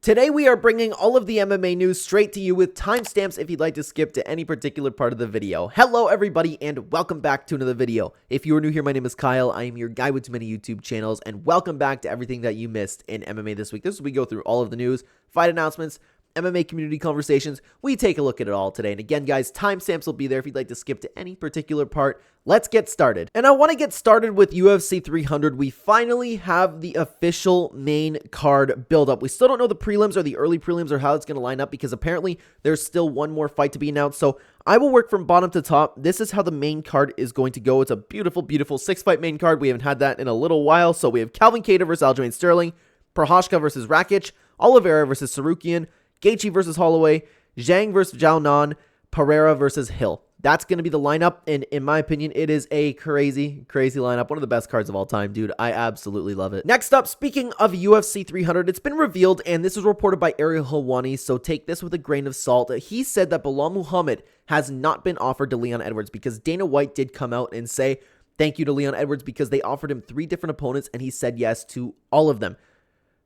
Today we are bringing all of the MMA news straight to you with timestamps if you'd like to skip to any particular part of the video. Hello everybody and welcome back to another video. If you are new here, my name is Kyle. I am your guy with too many YouTube channels and welcome back to everything that you missed in MMA this week. This is where we go through all of the news, fight announcements, MMA community conversations. We take a look at it all today. And again, guys, timestamps will be there if you'd like to skip to any particular part. Let's get started. And I want to get started with UFC 300. We finally have the official main card build-up. We still don't know the prelims or the early prelims or how it's going to line up because apparently there's still one more fight to be announced. So I will work from bottom to top. This is how the main card is going to go. It's a beautiful, beautiful 6-fight main card. We haven't had that in a little while. So we have Calvin Kattar versus Aljamain Sterling, Prochazka versus Rakic, Oliveira versus Sarukian, Gaethje versus Holloway, Zhang versus Jiaonan, Pereira versus Hill. That's going to be the lineup, and in my opinion, it is a crazy, crazy lineup. One of the best cards of all time, dude. I absolutely love it. Next up, speaking of UFC 300, it's been revealed, and this was reported by Ariel Helwani, so take this with a grain of salt. He said that Belal Muhammad has not been offered to Leon Edwards because Dana White did come out and say thank you to Leon Edwards because they offered him 3 different opponents, and he said yes to all of them.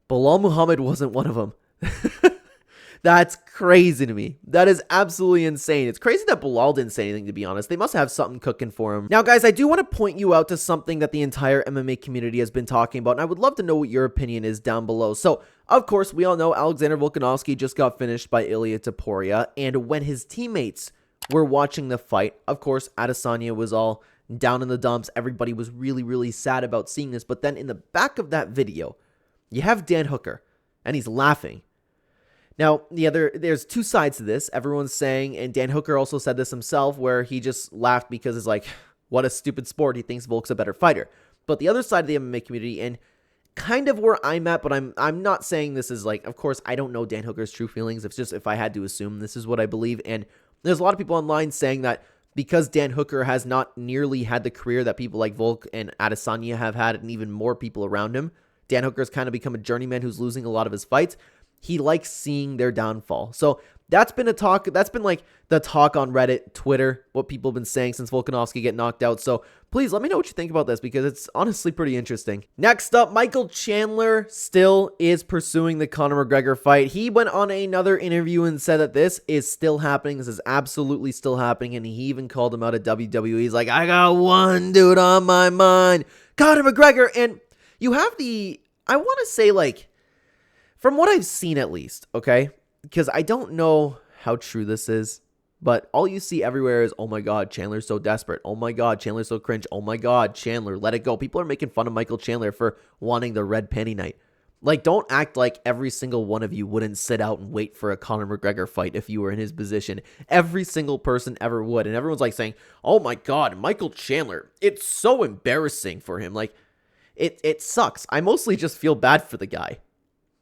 Belal Muhammad wasn't one of them. That's crazy to me. That is absolutely insane. It's crazy that Belal didn't say anything, to be honest. They must have something cooking for him. Now, guys, I do want to point you out to something that the entire MMA community has been talking about, and I would love to know what your opinion is down below. So, of course, we all know Alexander Volkanovski just got finished by Ilia Topuria, and when his teammates were watching the fight, of course, Adesanya was all down in the dumps. Everybody was really, really sad about seeing this, but then in the back of that video, you have Dan Hooker, and he's laughing. Now, there's 2 sides to this. Everyone's saying, and Dan Hooker also said this himself, where he just laughed because it's like, what a stupid sport. He thinks Volk's a better fighter. But the other side of the MMA community, and kind of where I'm at, but I'm not saying this is like, of course, I don't know Dan Hooker's true feelings. It's just if I had to assume, this is what I believe. And there's a lot of people online saying that because Dan Hooker has not nearly had the career that people like Volk and Adesanya have had, and even more people around him, Dan Hooker's kind of become a journeyman who's losing a lot of his fights. He likes seeing their downfall. So that's been a talk. That's been like the talk on Reddit, Twitter, what people have been saying since Volkanovski get knocked out. So please let me know what you think about this because it's honestly pretty interesting. Next up, Michael Chandler still is pursuing the Conor McGregor fight. He went on another interview and said that this is still happening. This is absolutely still happening. And he even called him out at WWE. He's like, I got one dude on my mind, Conor McGregor. And you have I want to say like, from what I've seen at least, okay, because I don't know how true this is, but all you see everywhere is, oh my God, Chandler's so desperate. Oh my God, Chandler's so cringe. Oh my God, Chandler, let it go. People are making fun of Michael Chandler for wanting the red panty night. Like, don't act like every single one of you wouldn't sit out and wait for a Conor McGregor fight if you were in his position. Every single person ever would. And everyone's like saying, oh my God, Michael Chandler, it's so embarrassing for him. Like, it sucks. I mostly just feel bad for the guy.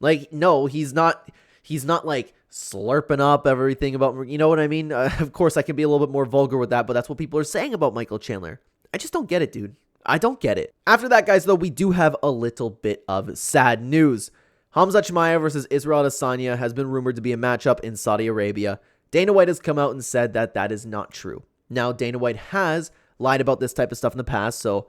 Like, no, he's not like slurping up everything about, you know what I mean? Of course, I can be a little bit more vulgar with that, but that's what people are saying about Michael Chandler. I just don't get it, dude. I don't get it. After that, guys, though, we do have a little bit of sad news. Khamzat Chimaev versus Israel Adesanya has been rumored to be a matchup in Saudi Arabia. Dana White has come out and said that that is not true. Now, Dana White has lied about this type of stuff in the past, so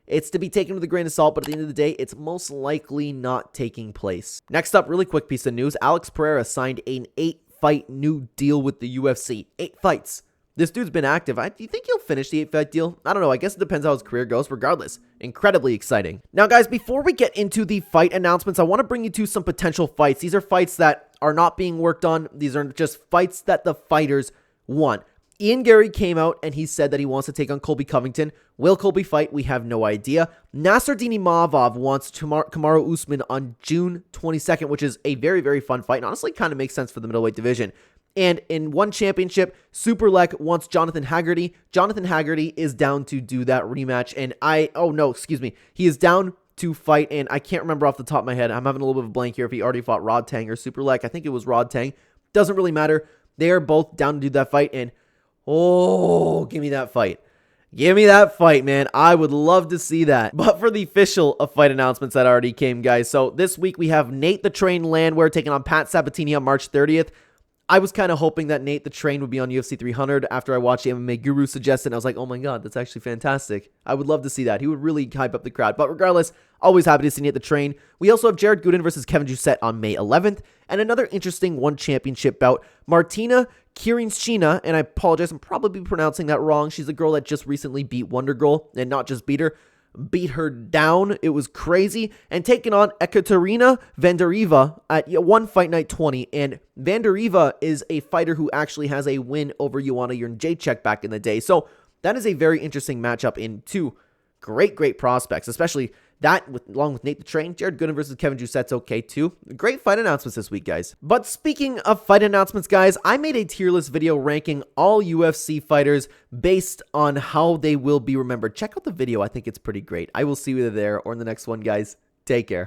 it's to be taken with a grain of salt, but at the end of the day, it's most likely not taking place. Next up, really quick piece of news. Alex Pereira signed an 8-fight new deal with the UFC. 8 fights. This dude's been active. Do you think he'll finish the 8-fight deal? I don't know. I guess it depends how his career goes. Regardless, incredibly exciting. Now, guys, before we get into the fight announcements, I want to bring you to some potential fights. These are fights that are not being worked on. These are just fights that the fighters want. Garry came out and he said that he wants to take on Colby Covington. Will Colby fight? We have no idea. Nasruddin Imavov wants Kamaru Usman on June 22nd, which is a very, very fun fight. And honestly, kind of makes sense for the middleweight division. And in one championship, Superlek wants Jonathan Haggerty. Jonathan Haggerty is down to do that rematch. And he is down to fight. And I can't remember off the top of my head. I'm having a little bit of a blank here if he already fought Rod Tang or Superlek. I think it was Rod Tang. Doesn't really matter. They are both down to do that fight. And oh, give me that fight. Give me that fight, man. I would love to see that. But for the official fight announcements that already came, guys. So this week we have Nate the Train Landwehr taking on Pat Sabatini on March 30th. I was kind of hoping that Nate the Train would be on UFC 300 after I watched the MMA Guru suggest it. I was like, oh my god, that's actually fantastic. I would love to see that. He would really hype up the crowd. But regardless, always happy to see Nate the Train. We also have Jared Gooden versus Kevin Jousset on May 11th. And another interesting one championship bout. Martina Kirinshina, and I apologize, I'm probably pronouncing that wrong. She's a girl that just recently beat Wonder Girl, and not just beat her down. It was crazy. And taking on Ekaterina Vandariva at One Fight Night 20. And Vandariva is a fighter who actually has a win over Joanna Jędrzejczyk back in the day. So that is a very interesting matchup in two great prospects, especially that along with Nate the Train. Jared Gooden versus Kevin Jousset's okay too. Great fight announcements this week, guys. But speaking of fight announcements, guys, I made a tier list video ranking all UFC fighters based on how they will be remembered. Check out the video. I think it's pretty great. I will see you there or in the next one, guys. Take care.